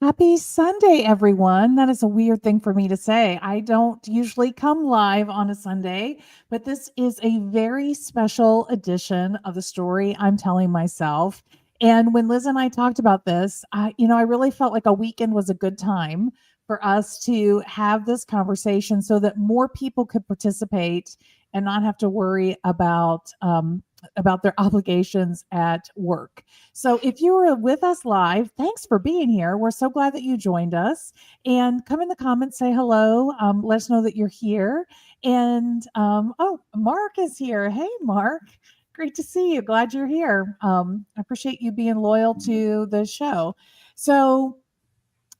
Happy Sunday, everyone. That is a weird thing for me to say. I don't usually come live on a Sunday, but this is a very special edition of the story I'm telling myself. And when Liz and I talked about this, I really felt like a weekend was a good time for us to have this conversation so that more people could participate and not have to worry about their obligations at work. So if you were with us live, thanks for being here. We're so glad that you joined us. And come in the comments, say hello. Let us know that you're here. And oh, Mark is here. Hey, Mark. Great to see you. Glad you're here. I appreciate you being loyal to the show. So,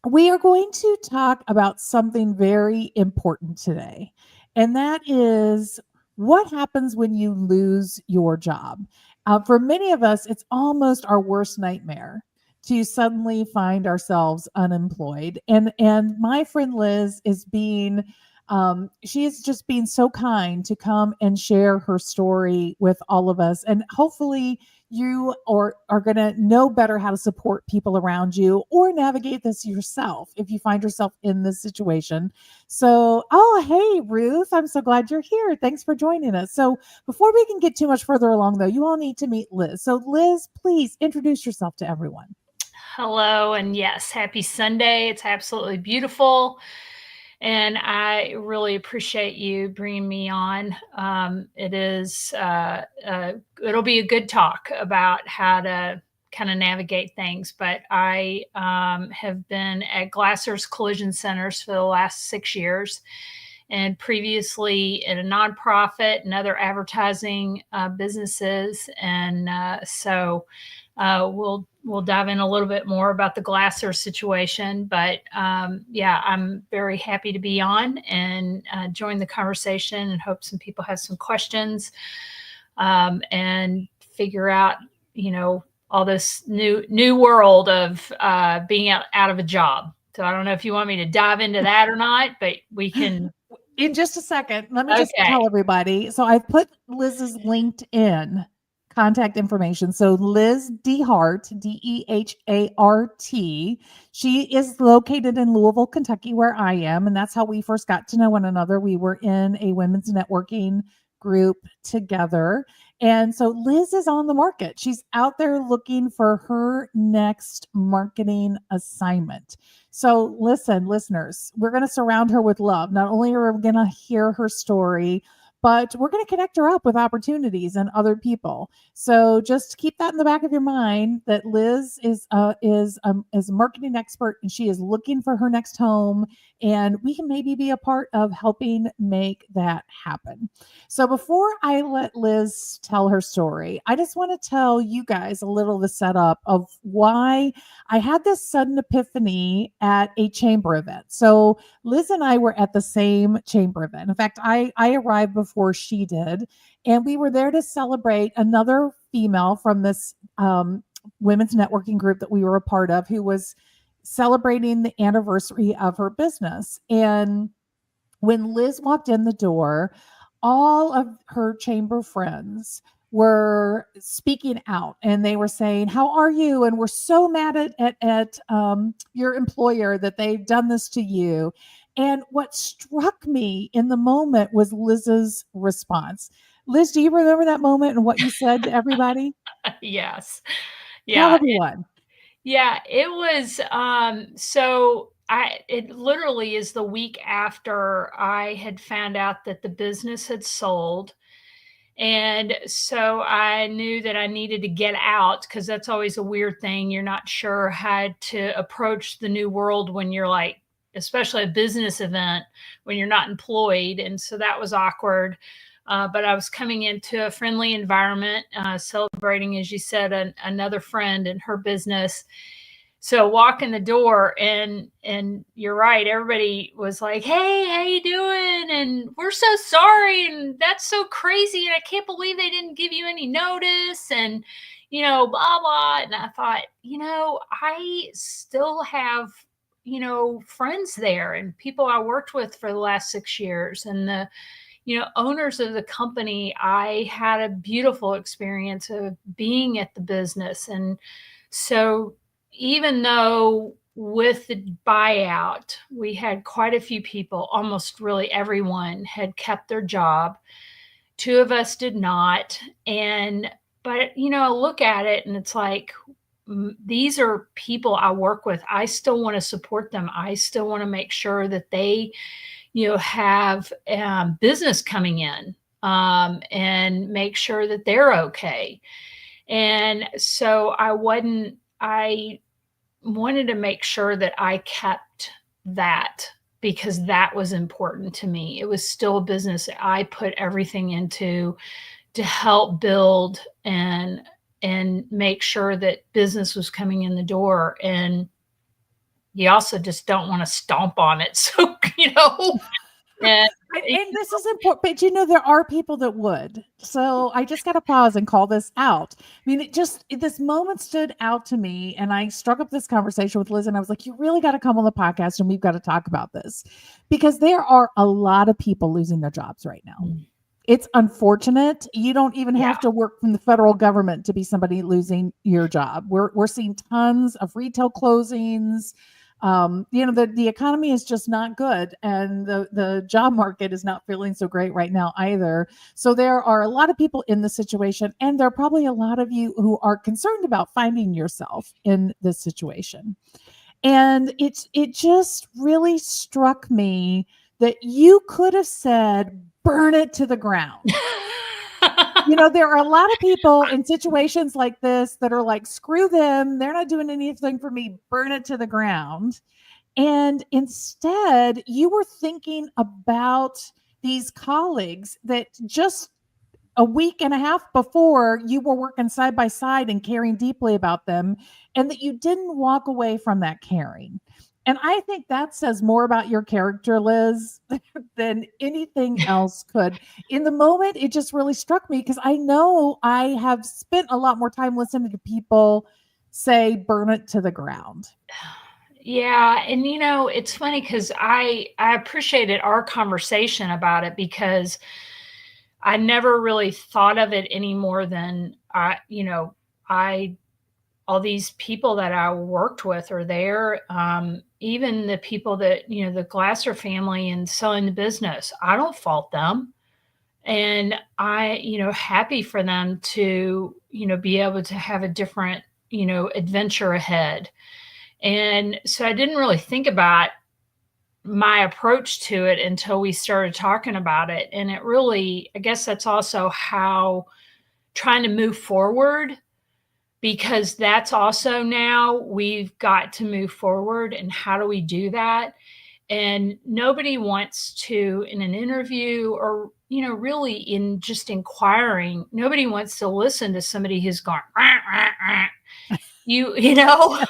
we are going to talk about something very important today, and that is what happens when you lose your job. For many of us, it's almost our worst nightmare to suddenly find ourselves unemployed. And my friend Liz is being she is just being so kind to come and share her story with all of us. And hopefully you are going to know better how to support people around you or navigate this yourself if you find yourself in this situation. So, oh, hey, Ruth, I'm so glad you're here. Thanks for joining us. So, before we can get too much further along, though, you all need to meet Liz. So, Liz, please introduce yourself to everyone. Hello, and yes, happy Sunday. It's absolutely beautiful. And I really appreciate you bringing me on. It'll be a good talk about how to kind of navigate things. But I have been at Glasser's Collision Centers for the last 6 years, and previously in a nonprofit and other advertising businesses. And we'll dive in a little bit more about the Glasser situation. But yeah, I'm very happy to be on and join the conversation, and hope some people have some questions and figure out, all this new world of being out of a job. So I don't know if you want me to dive into that or not, but we can. In just a second, let me just Okay. tell everybody. So I've put Liz's LinkedIn contact information. So Liz Dehart, Dehart. She is located in Louisville, Kentucky, where I am. And that's how we first got to know one another. We were in a women's networking group together. And so Liz is on the market. She's out there looking for her next marketing assignment. So listen, listeners, we're going to surround her with love. Not only are we going to hear her story, but we're going to connect her up with opportunities and other people. So just keep that in the back of your mind that Liz is a marketing expert, and she is looking for her next home, and we can maybe be a part of helping make that happen. So before I let Liz tell her story, I just want to tell you guys a little of the setup of why I had this sudden epiphany at a chamber event. So Liz and I were at the same chamber event. In fact, I arrived before she did, and we were there to celebrate another female from this women's networking group that we were a part of, who was celebrating the anniversary of her business. And when Liz walked in the door, all of her chamber friends were speaking out, and they were saying, "How are you? And we're so mad at your employer that they've done this to you." And what struck me in the moment was Liz's response. Liz, do you remember that moment and what you said to everybody? Yes. Tell Yeah. everyone. Yeah, it was it literally is the week after I had found out that the business had sold. And so I knew that I needed to get out, because that's always a weird thing. You're not sure how to approach the new world when you're like, especially a business event, when you're not employed. And so that was awkward. But I was coming into a friendly environment, celebrating, as you said, another friend and her business. So walk in the door, and you're right, everybody was like, "Hey, how you doing? And we're so sorry, and that's so crazy, and I can't believe they didn't give you any notice, and blah blah." And I thought, I still have friends there, and people I worked with for the last 6 years, and the owners of the company. I had a beautiful experience of being at the business. And so even though with the buyout, we had quite a few people, almost really everyone had kept their job. Two of us did not. But, I look at it and it's like, these are people I work with. I still want to support them. I still want to make sure that they, have business coming in, and make sure that they're okay. And so I wanted to make sure that I kept that because that was important to me. It was still a business I put everything into to help build and make sure that business was coming in the door. And you also just don't want to stomp on it. So, and And this is important, but there are people that would. So I just got to pause and call this out. I mean, this moment stood out to me, and I struck up this conversation with Liz, and I was like, you really got to come on the podcast and we've got to talk about this because there are a lot of people losing their jobs right now. It's unfortunate. You don't even have to work from the federal government to be somebody losing your job. We're seeing tons of retail closings. The economy is just not good, and the job market is not feeling so great right now either. So there are a lot of people in this situation, and there are probably a lot of you who are concerned about finding yourself in this situation. And it just really struck me that you could have said, burn it to the ground. There are a lot of people in situations like this that are like, screw them. They're not doing anything for me. Burn it to the ground. And instead, you were thinking about these colleagues that just a week and a half before you were working side by side and caring deeply about them, and that you didn't walk away from that caring. And I think that says more about your character, Liz, than anything else could. In the moment, it just really struck me because I know I have spent a lot more time listening to people say, burn it to the ground. Yeah, and it's funny because I appreciated our conversation about it because I never really thought of it any more than I all these people that I worked with are there. Even the people that, the Glasser family and selling the business, I don't fault them. And I, happy for them to, be able to have a different, adventure ahead. And so I didn't really think about my approach to it until we started talking about it. And it really, I guess that's also how trying to move forward, because that's also now we've got to move forward. And how do we do that? And nobody wants to, in an interview or, really in just inquiring, nobody wants to listen to somebody who's going, rah, rah, rah. Yes.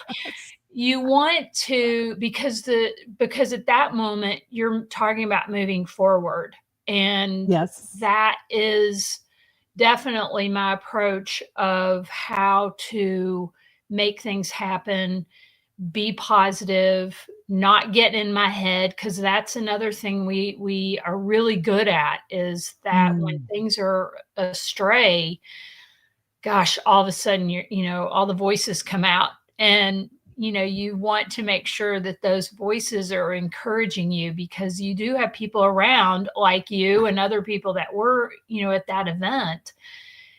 You want to, because at that moment you're talking about moving forward. And Yes. that is definitely my approach of how to make things happen, be positive, not get in my head, because that's another thing we are really good at, is that when things are astray, gosh, all of a sudden all the voices come out, and you want to make sure that those voices are encouraging you, because you do have people around like you and other people that were at that event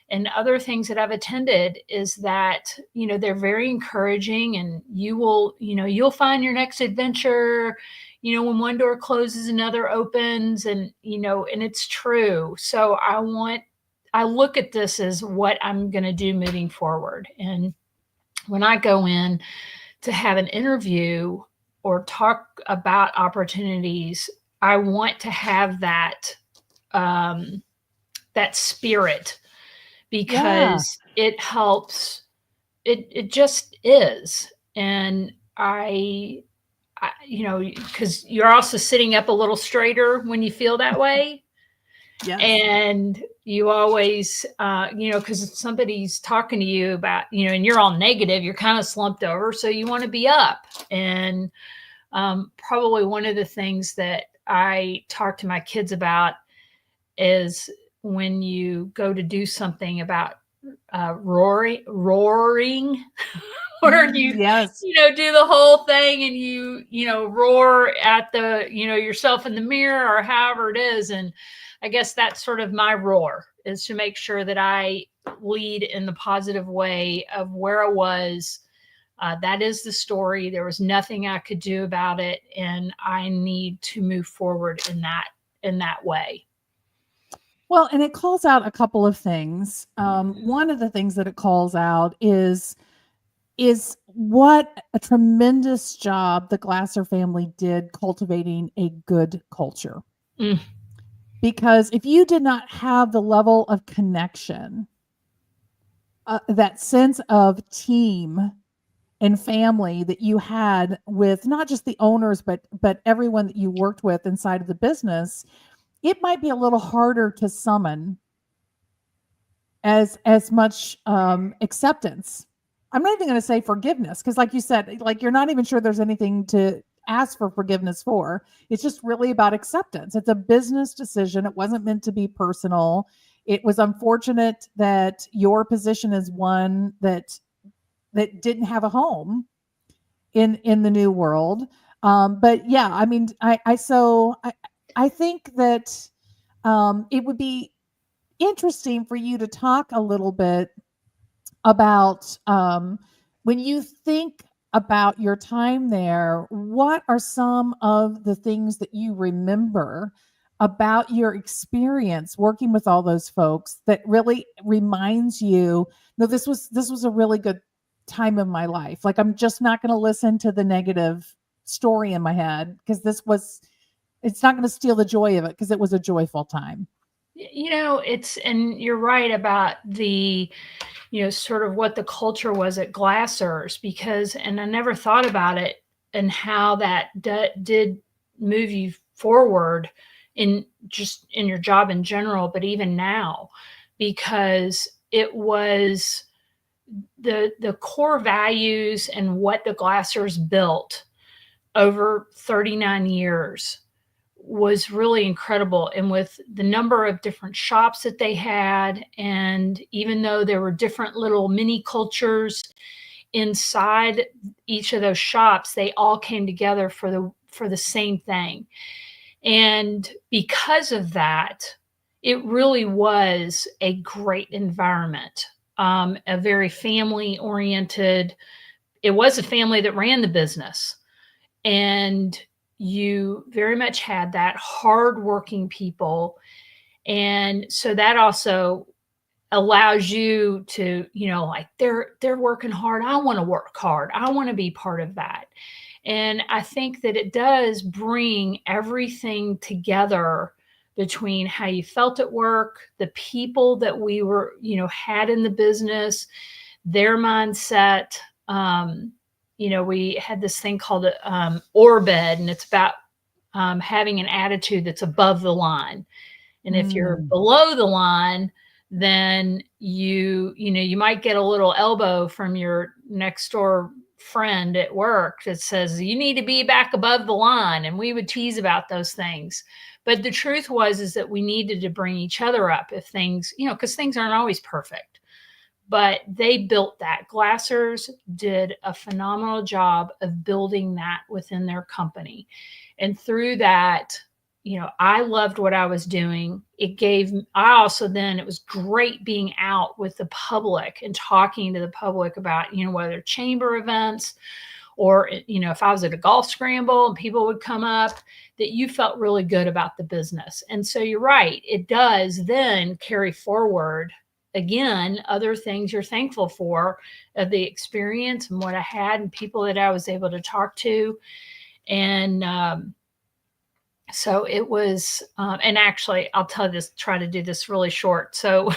and other things that I've attended, is that they're very encouraging, and you'll find your next adventure. When one door closes, another opens, and and it's true. So I look at this as what I'm going to do moving forward. And when I go in to have an interview or talk about opportunities, I want to have that that spirit, because it helps. It just is. And because you're also sitting up a little straighter when you feel that way. Yes. And you always, because if somebody's talking to you about, and you're all negative, you're kind of slumped over. So you want to be up. And probably one of the things that I talk to my kids about is when you go to do something about roaring, where you Yes. do the whole thing and roar at yourself in the mirror or however it is. And I guess that's sort of my roar, is to make sure that I lead in the positive way of where I was. That is the story. There was nothing I could do about it, and I need to move forward in that way. Well, and it calls out a couple of things. One of the things that it calls out is what a tremendous job the Glasser family did cultivating a good culture. Mm. Because if you did not have the level of connection, that sense of team and family that you had with not just the owners but everyone that you worked with inside of the business, it might be a little harder to summon as much acceptance. I'm not even going to say forgiveness, because like you said, like, you're not even sure there's anything to ask for forgiveness for. It's just really about acceptance. It's a business decision. It wasn't meant to be personal. It was unfortunate that your position is one that didn't have a home in the new world. But yeah, I mean, I think that it would be interesting for you to talk a little bit about, when you think about your time there, what are some of the things that you remember about your experience working with all those folks that really reminds you, no, this was a really good time of my life. Like, I'm just not going to listen to the negative story in my head, because it's not going to steal the joy of it, because it was a joyful time. And you're right about the sort of what the culture was at Glassers, and I never thought about it and how that did move you forward in your job in general, but even now, because it was the core values and what the Glassers built over 39 years was really incredible. And with the number of different shops that they had, and even though there were different little mini cultures inside each of those shops, they all came together for the same thing. And because of that, it really was a great environment, a very family oriented. It was a family that ran the business, and you very much had that hardworking people. And so that also allows you to, like, they're working hard. I want to work hard. I want to be part of that. And I think that it does bring everything together, between how you felt at work, the people that we were, had in the business, their mindset. We had this thing called Orbed, and it's about having an attitude that's above the line. And if you're Mm. below the line, then you might get a little elbow from your next door friend at work that says you need to be back above the line, and we would tease about those things. But the truth was is that we needed to bring each other up if things, because things aren't always perfect. But they built that. Glassers did a phenomenal job of building that within their company. And through that, I loved what I was doing. I also, then it was great being out with the public and talking to the public about, whether chamber events or, if I was at a golf scramble and people would come up, that you felt really good about the business. And so you're right. It does then carry forward, again, other things you're thankful for, the experience and what I had and people that I was able to talk to. And so it was, and actually, I'll try to do this really short. So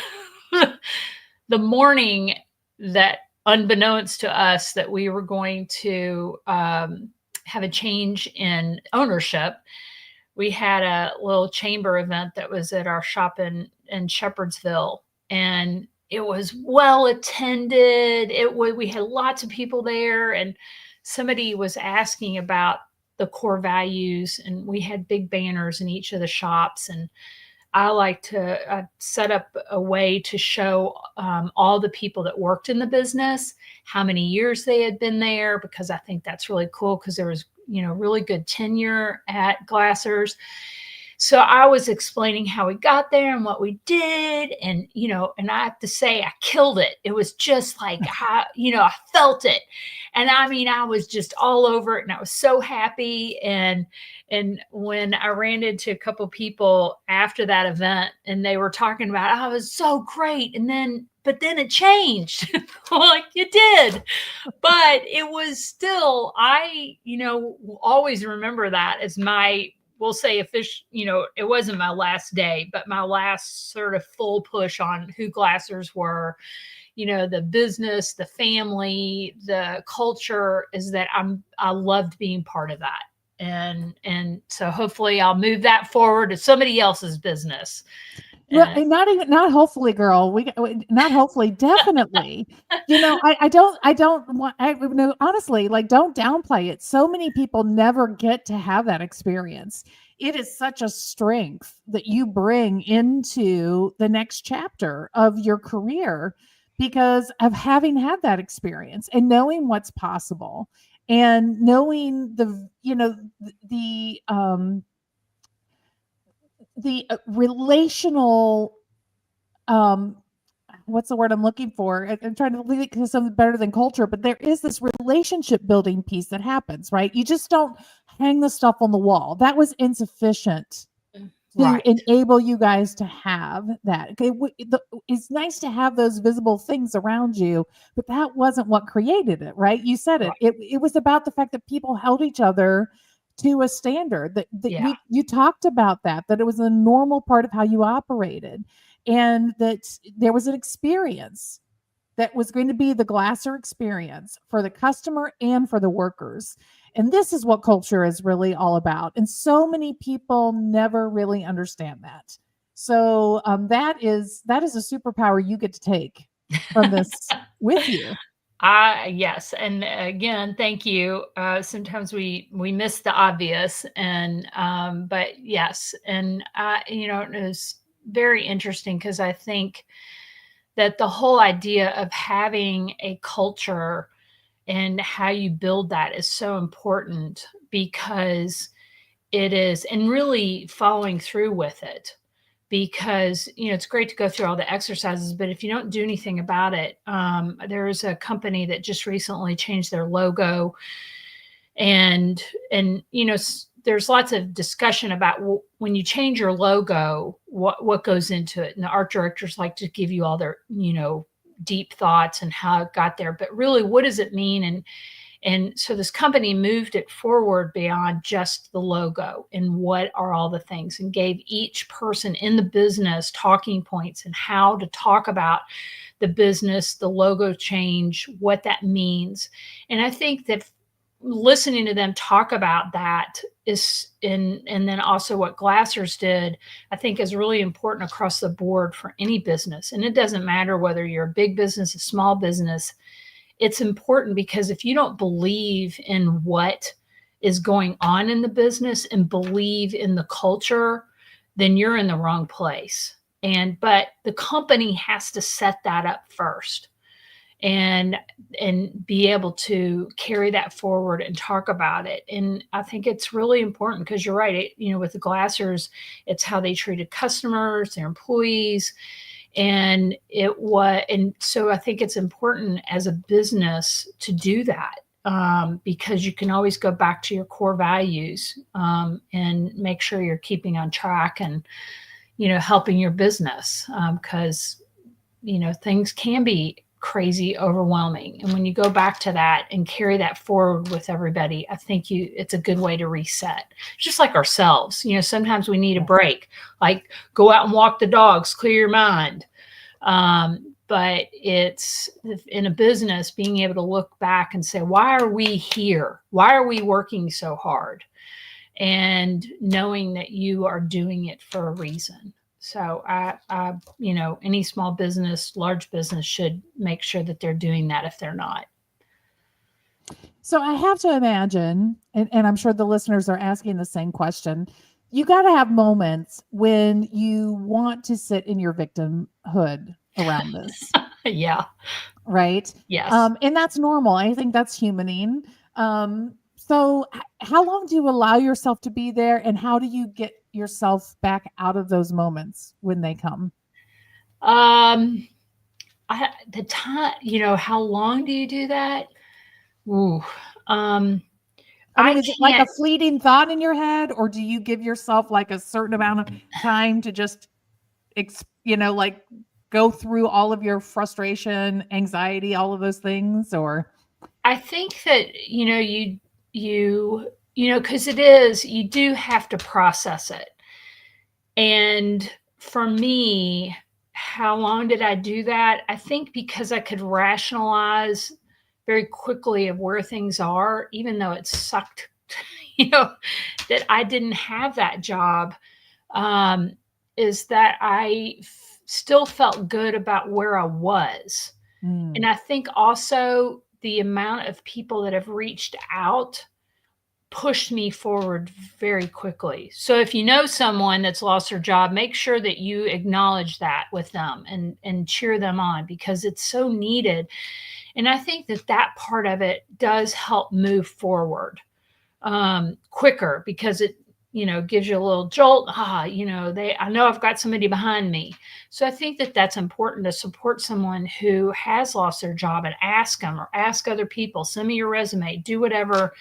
the morning that, unbeknownst to us, that we were going to have a change in ownership, we had a little chamber event that was at our shop in Shepherdsville, and it was well attended. We had lots of people there, and somebody was asking about the core values, and we had big banners in each of the shops. And I like to set up a way to show all the people that worked in the business, how many years they had been there, because I think that's really cool because there was, really good tenure at Glassers. So I was explaining how we got there and what we did. And I have to say, I killed it. It was just like, I felt it. And I mean, I was just all over it and I was so happy. And when I ran into a couple people after that event and they were talking about, oh, it was so great. But then it changed. Like it did. But it was still, always remember that as we'll say official, it wasn't my last day, but my last sort of full push on who Glassers were, the business, the family, the culture, is that I loved being part of that. And so hopefully I'll move that forward to somebody else's business. Well, and not hopefully, girl. Not hopefully, definitely. I don't want. No, honestly, like, don't downplay it. So many people never get to have that experience. It is such a strength that you bring into the next chapter of your career because of having had that experience and knowing what's possible and knowing the relational um what's the word I'm looking for? I'm trying to leave it because something better than culture, but there is this relationship building piece that happens, right? You just don't hang the stuff on the wall. That was insufficient to Right. enable you guys to have that. Okay, it's nice to have those visible things around you, but that wasn't what created it, right? You said it. Right. It was about the fact that people held each other to a standard that Yeah. you talked about that it was a normal part of how you operated, and that there was an experience that was going to be the Glasser experience for the customer and for the workers. And this is what culture is really all about. And so many people never really understand that. So that is a superpower you get to take from this with you. Yes, and again, thank you. Sometimes we miss the obvious, but yes, and it was very interesting because I think that the whole idea of having a culture and how you build that is so important because it is, and really following through with it, because it's great to go through all the exercises, but if you don't do anything about it, there's a company that just recently changed their logo, and there's lots of discussion about when you change your logo, what goes into it, and the art directors like to give you all their deep thoughts and how it got there, but really, what does it mean? And so this company moved it forward beyond just the logo and what are all the things, and gave each person in the business talking points and how to talk about the business, the logo change, what that means. And I think that listening to them talk about that and then also what Glassers did, I think is really important across the board for any business. And it doesn't matter whether you're a big business, a small business, it's important because if you don't believe in what is going on in the business and believe in the culture, then you're in the wrong place. But the company has to set that up first and be able to carry that forward and talk about it. And I think it's really important because you're right. With the Glassers, it's how they treated customers, their employees, and so I think it's important as a business to do that, because you can always go back to your core values, and make sure you're keeping on track and helping your business, because things can be crazy overwhelming, and when you go back to that and carry that forward with everybody, I think it's a good way to reset, just like ourselves. Sometimes we need a break, like go out and walk the dogs, clear your mind. But it's in a business, being able to look back and say, why are we here? Why are we working so hard? And knowing that you are doing it for a reason. So any small business, large business should make sure that they're doing that if they're not. So I have to imagine, and I'm sure the listeners are asking the same question. you got to have moments when you want to sit in your victimhood around this, Yeah. right? Yes. And that's normal. I think that's humaning. So, how long do you allow yourself to be there, and how do you get yourself back out of those moments when they come? Um, the time, how long do you do that? Ooh, um, I I mean, is it like a can't. fleeting thought in your head, or do you give yourself like a certain amount of time to just, like go through all of your frustration, anxiety, all of those things? Or, I think that because it is, you do have to process it. And for me, how long did I do that? I think because I could rationalize very quickly of where things are, even though it sucked, you know, that I didn't have that job, um, is that still felt good about where I was. mm, And I think also the amount of people that have reached out pushed me forward very quickly. So if you know someone that's lost their job, make sure that you acknowledge that with them and cheer them on because it's so needed. And I think that that part of it does help move forward quicker because it gives you a little jolt. I know I've got somebody behind me. So I think that that's important to support someone who has lost their job and ask them or ask other people, send me your resume, do whatever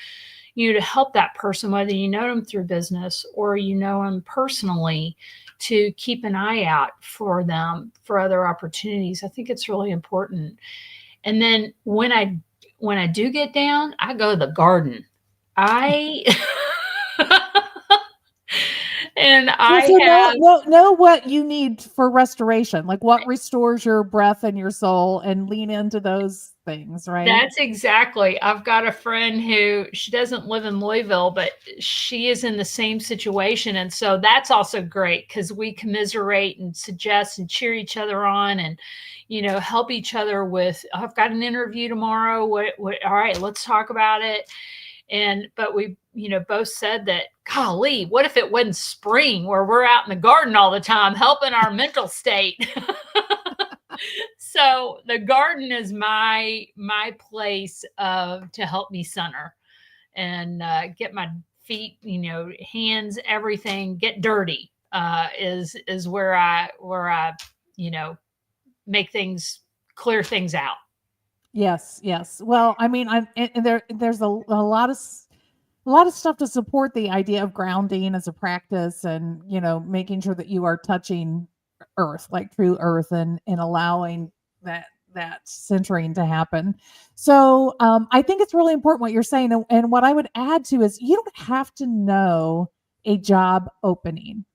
to help that person, whether you know them through business or you know them personally, to keep an eye out for them for other opportunities. I think it's really important. And then when I do get down, I go to the garden. I and yeah, I so have know what you need for restoration, like what restores your breath and your soul, and lean into those things, right? That's exactly. I've got a friend who she doesn't live in Louisville, but she is in the same situation. And so that's also great because we commiserate and suggest and cheer each other on and, help each other with, I've got an interview tomorrow. All right, let's talk about it. But we, both said that, golly, what if it wasn't spring where we're out in the garden all the time helping our mental state? So the garden is my place of to help me center and get my feet, hands, everything, get dirty. Is where I you know make things clear things out. Yes, yes. Well, I mean, there's a lot of a lot of stuff to support the idea of grounding as a practice, and making sure that you are touching earth, like true earth, and allowing that that centering to happen. So I think it's really important what you're saying, and what I would add to is you don't have to know a job opening.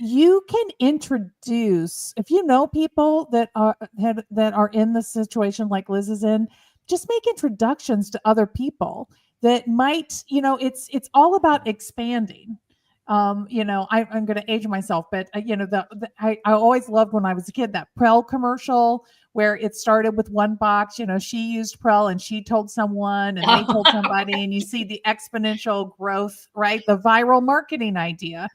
You can introduce, if you know people that are in the situation like Liz is in, just make introductions to other people that might, it's all about expanding. I'm going to age myself, but I always loved when I was a kid that Prel commercial where it started with one box. She used Prel and she told someone and they told somebody, and you see the exponential growth, right? The viral marketing idea.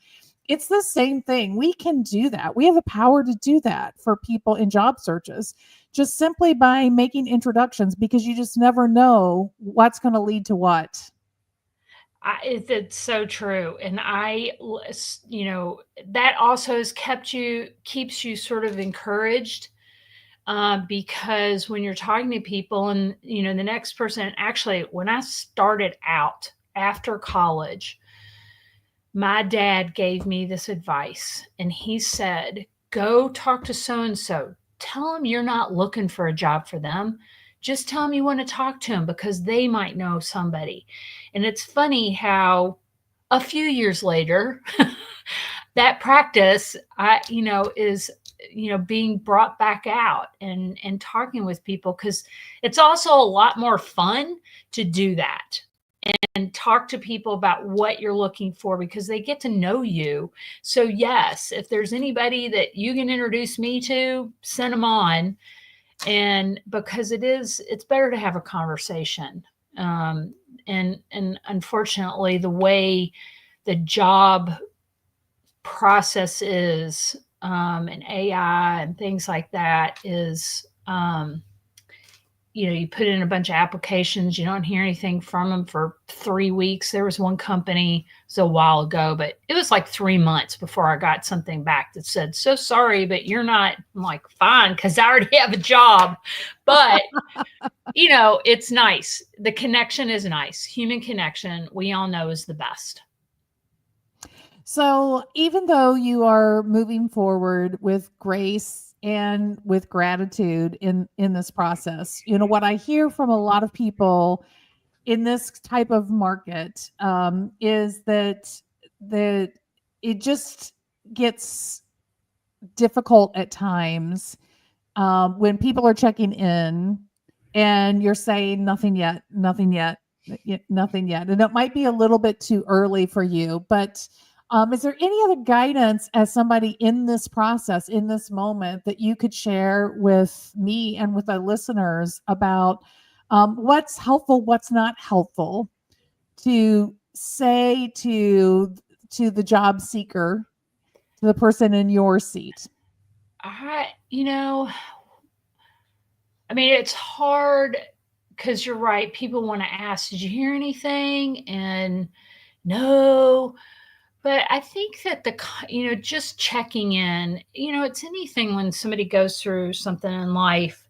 It's the same thing. We can do that. We have the power to do that for people in job searches, just simply by making introductions, because you just never know what's going to lead to what. It's so true, and that also keeps you sort of encouraged because when you're talking to people, and the next person. Actually, when I started out after college, my dad gave me this advice, and he said, "Go talk to so and so. Tell them you're not looking for a job for them. Just tell them you want to talk to them because they might know somebody." And it's funny how a few years later, that practice, is being brought back out and talking with people because it's also a lot more fun to do that and talk to people about what you're looking for because they get to know you. So yes, if there's anybody that you can introduce me to, send them on. And because it's better to have a conversation. And unfortunately, the way the job process is, and AI and things like that is, you put in a bunch of applications, you don't hear anything from them for 3 weeks. There was one company, it was a while ago, but it was like 3 months before I got something back that said, so sorry, but you're not. I'm like, fine, because I already have a job. But, it's nice. The connection is nice. Human connection, we all know, is the best. So, even though you are moving forward with grace and with gratitude in this process, what I hear from a lot of people in this type of market is that it just gets difficult at times when people are checking in and you're saying nothing yet, nothing yet, nothing yet. And it might be a little bit too early for you, but is there any other guidance as somebody in this process, in this moment, that you could share with me and with our listeners about what's helpful, what's not helpful to say to the job seeker, to the person in your seat? I, you know, I mean, it's hard because you're right. People want to ask, did you hear anything? And no, but I think that just checking in, it's anything when somebody goes through something in life,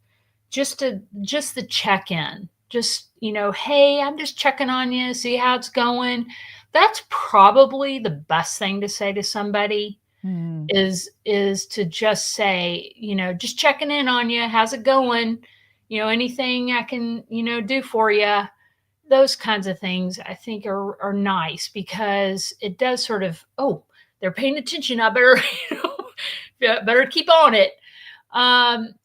just the check in, just, hey, I'm just checking on you, see how it's going. That's probably the best thing to say to somebody Hmm. is to just say, just checking in on you. How's it going? Anything I can, do for you. Those kinds of things I think are nice because it does sort of, oh, they're paying attention. I better, better keep on it. And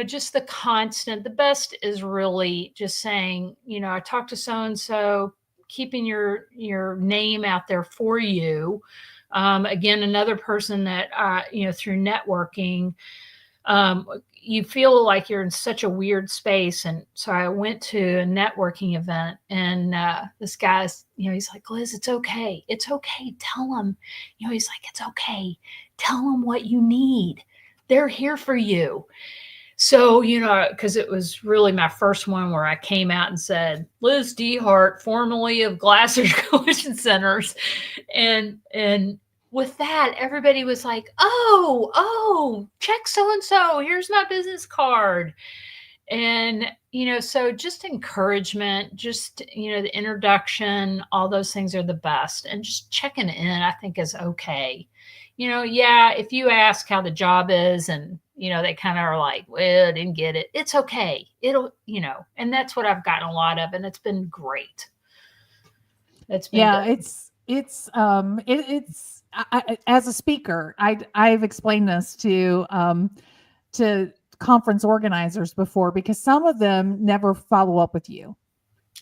just the best is really just saying, I talked to so and so, keeping your name out there for you. Again, another person that through networking, you feel like you're in such a weird space. And so I went to a networking event, and this guy's, he's like, Liz, it's okay. It's okay. Tell them, he's like, it's okay. Tell them what you need. They're here for you. So, because it was really my first one where I came out and said, Liz Dehart, formerly of Glassers Coalition Centers. And with that, everybody was like, oh, check so-and-so. Here's my business card. And, so just encouragement, just, the introduction, all those things are the best. And just checking in, I think, is okay. Yeah, if you ask how the job is and, they kind of are like, well, I didn't get it. It's okay. It'll, and that's what I've gotten a lot of. And it's been great. It's been Yeah, good. as a speaker, I've explained this to conference organizers before, because some of them never follow up with you.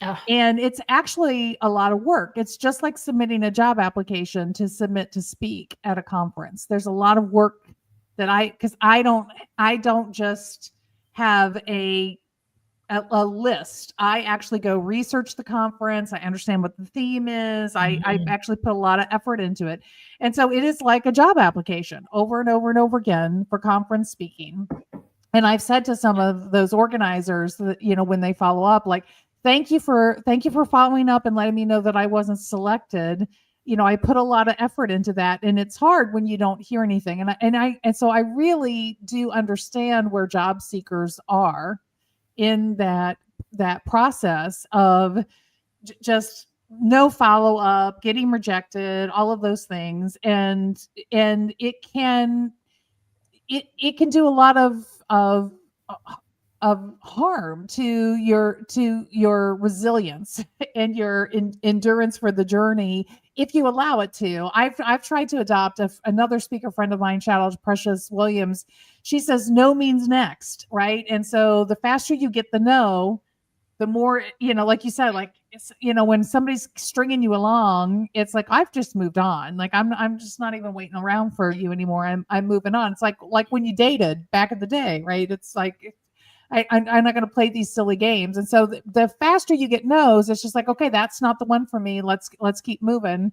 Oh, And it's actually a lot of work. It's just like submitting a job application to submit to speak at a conference. There's a lot of work because I don't just have a list. I actually go research the conference. I understand what the theme is. I actually put a lot of effort into it. And so it is like a job application over and over and over again for conference speaking. And I've said to some of those organizers that, when they follow up, like, thank you for following up and letting me know that I wasn't selected. I put a lot of effort into that, and it's hard when you don't hear anything. And so I really do understand where job seekers are in that process of just no follow up, getting rejected, all of those things. And it can do a lot of harm to your resilience and your endurance for the journey if you allow it to. I've tried to adopt another speaker friend of mine, shout out to Precious Williams. She says no means next, right? And so the faster you get the no, the more, like you said, like, it's, when somebody's stringing you along, it's like, I've just moved on. Like, I'm just not even waiting around for you anymore. I'm moving on. It's like when you dated back in the day, right? It's like, I'm not going to play these silly games. And so the faster you get no's, it's just like, okay, that's not the one for me. Let's keep moving.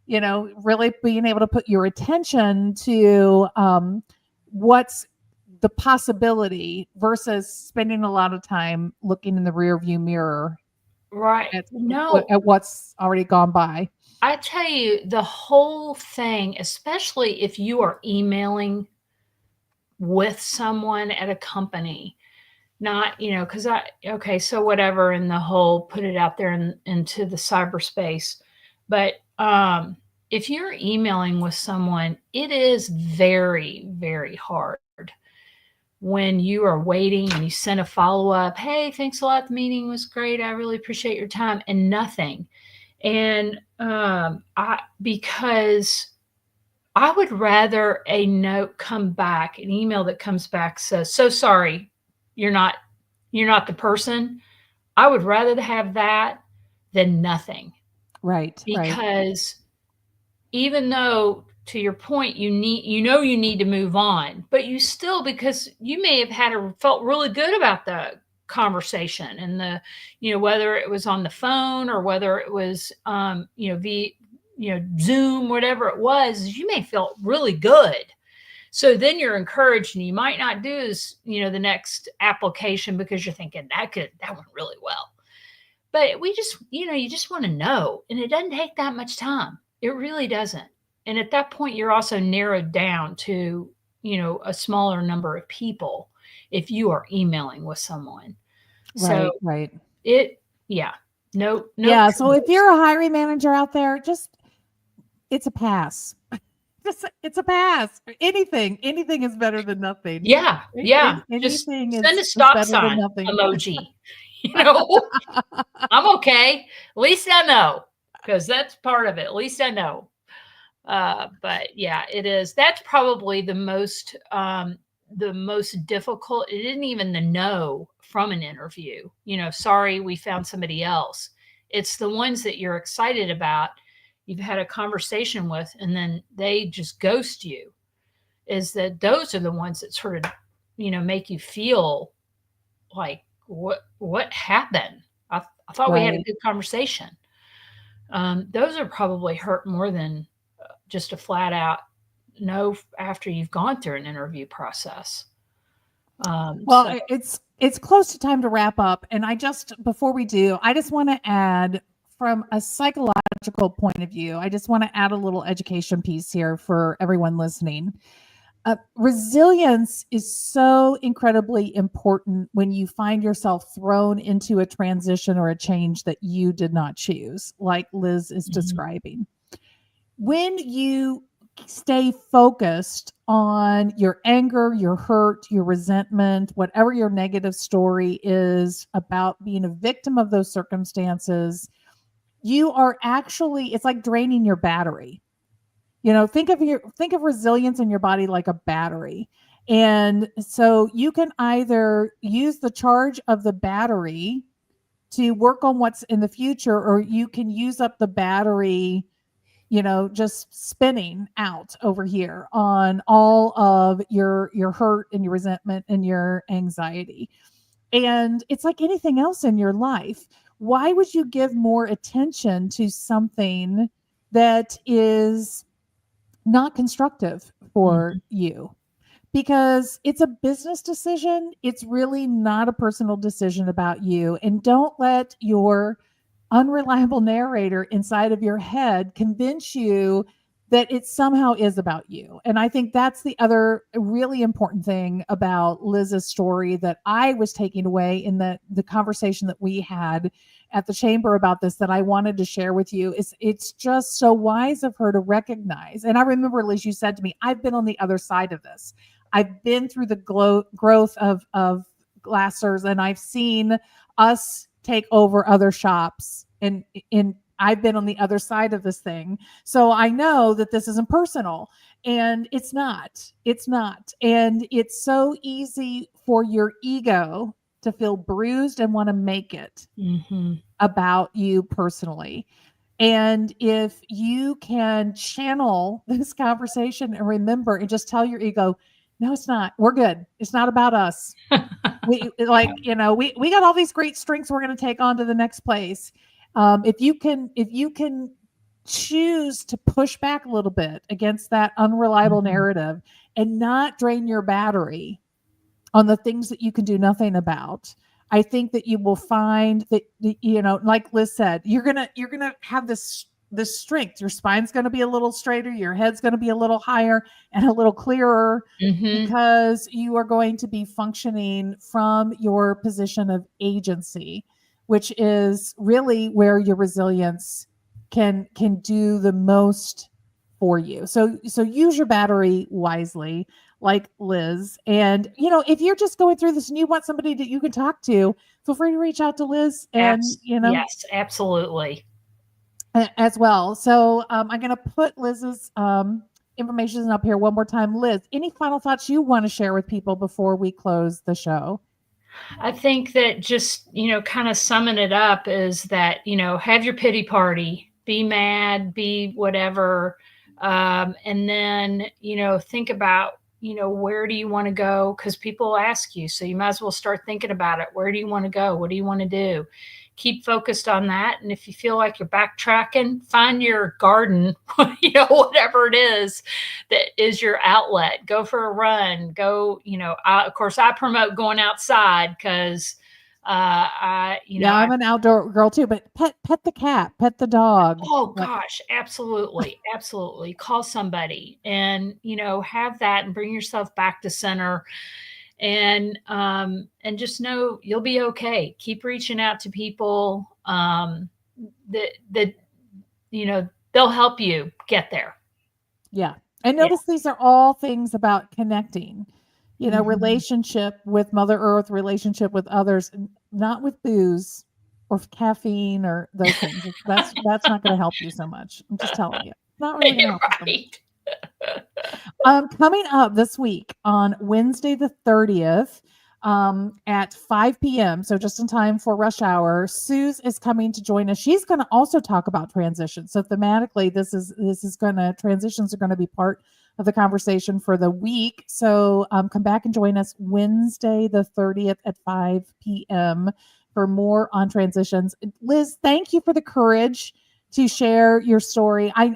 really being able to put your attention to what's the possibility versus spending a lot of time looking in the rear view mirror Right. at, No, at what's already gone by. I tell you, the whole thing, especially if you are emailing with someone at a company, not, because okay, so whatever, in the whole put it out there into the cyberspace. But if you're emailing with someone, it is very, very hard when you are waiting and you send a follow up. Hey, thanks a lot. The meeting was great. I really appreciate your time, and nothing. And because I would rather a note come back, an email that comes back says, "So sorry, you're not you're not the person." I would rather have that than nothing, Right, right, because even though, to your point, you need to move on, but you still, because you may have felt really good about the conversation, and whether it was on the phone or whether it was via Zoom, whatever it was, you may feel really good. So then you're encouraged, and you might not do the next application, because you're thinking that went really well. But we just, you just want to know. And it doesn't take that much time. It really doesn't. And at that point, you're also narrowed down to, a smaller number of people if you are emailing with someone. So right, right. it, yeah, no Yeah. So if kudos. you're a hiring manager out there, just it's a pass. Just it's a pass. Anything is better than nothing. Yeah, yeah. Just Anything send a is stop better than sign nothing. emoji. You know, I'm okay. At least I know, because that's part of it. At least I know. But yeah, it is. That's probably the most difficult. It isn't even the no from an interview. Sorry, we found somebody else. It's the ones that you're excited about, you've had a conversation with, and then they just ghost you. Is that those are the ones that sort of, make you feel like, what happened? I thought we had a Right. good conversation. Those are probably hurt more than just a flat out no after you've gone through an interview process. Well, So it's close to time to wrap up, and I just before we do, I just want to add from a psychological point of view, I just want to add a little education piece here for everyone listening. Resilience is so incredibly important when you find yourself thrown into a transition or a change that you did not choose, like Liz is mhm, describing. When you stay focused on your anger, your hurt, your resentment, whatever your negative story is about being a victim of those circumstances, you are actually, it's like draining your battery. Think of resilience in your body like a battery. And so you can either use the charge of the battery to work on what's in the future, or you can use up the battery, just spinning out over here on all of your hurt and your resentment and your anxiety. And it's like anything else in your life. Why would you give more attention to something that is not constructive for mhm, you? Because it's a business decision. It's really not a personal decision about you. And don't let your unreliable narrator inside of your head convince you that it somehow is about you. And I think that's the other really important thing about Liz's story that I was taking away in the conversation that we had at the chamber about this, that I wanted to share with you, is it's just so wise of her to recognize. And I remember, Liz, you said to me, I've been on the other side of this. I've been through the growth of Glassers, and I've seen us take over other shops, and I've been on the other side of this thing. So I know that this isn't personal, and it's not. It's not. And it's so easy for your ego to feel bruised and want to make it mhm. about you personally. And if you can channel this conversation and remember and just tell your ego, no, it's not. We're good. It's not about us. We got all these great strengths we're going to take on to the next place. If you can choose to push back a little bit against that unreliable Mhm. narrative and not drain your battery on the things that you can do nothing about, I think that you will find that, like Liz said, you're gonna have this strength. Your spine's gonna be a little straighter, your head's gonna be a little higher and a little clearer, Mhm. because you are going to be functioning from your position of agency, which is really where your resilience can do the most for you. So use your battery wisely, like Liz. And if you're just going through this and you want somebody that you can talk to, feel free to reach out to Liz, and Yes, absolutely. as well. So I'm going to put Liz's information up here one more time. Liz, any final thoughts you want to share with people before we close the show? I think that just, kind of summing it up is that, have your pity party, be mad, be whatever. And then, think about, where do you want to go? Because people ask you. So you might as well start thinking about it. Where do you want to go? What do you want to do? Keep focused on that. And if you feel like you're backtracking, find your garden, whatever it is that is your outlet. Go for a run. Go, of course, I promote going outside because Yeah, I'm an outdoor girl too, but pet the cat, pet the dog. oh Like, gosh, absolutely, absolutely. Call somebody and, have that and bring yourself back to center and just know you'll be okay. Keep reaching out to people that they'll help you get there. yeah. And Yeah. notice these are all things about connecting, Mhm. relationship with Mother Earth, relationship with others, not with booze or caffeine or those things. That's not going to help you so much. I'm just telling you. It's not really going to help you so much. Right. Coming up this week on Wednesday the 30th, at 5 p.m., so just in time for rush hour, Suze is coming to join us. She's going to also talk about transition. So thematically, this is going to transitions are going to be part of the conversation for the week. So come back and join us Wednesday the 30th at 5 p.m. for more on transitions. Liz, thank you for the courage to share your story. I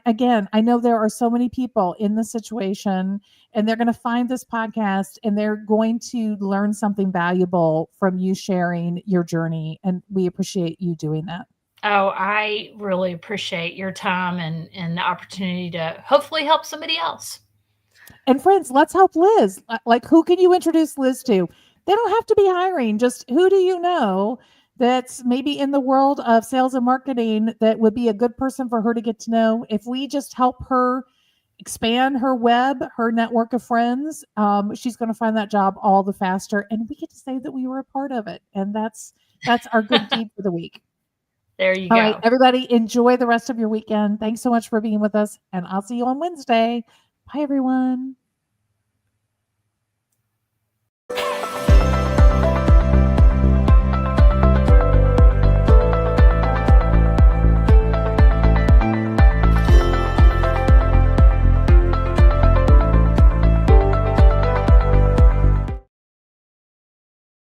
know there are so many people in this situation, and they're going to find this podcast and they're going to learn something valuable from you sharing your journey, and we appreciate you doing that. Oh, I really appreciate your time and the opportunity to hopefully help somebody else. And friends, let's help Liz. Like, who can you introduce Liz to? They don't have to be hiring. Just who do you know that's maybe in the world of sales and marketing that would be a good person for her to get to know? If we just help her expand her web, her network of friends, she's going to find that job all the faster. And we get to say that we were a part of it. And that's our good deed for the week. There you All right, go. everybody, enjoy the rest of your weekend. Thanks so much for being with us, and I'll see you on Wednesday. Bye, everyone.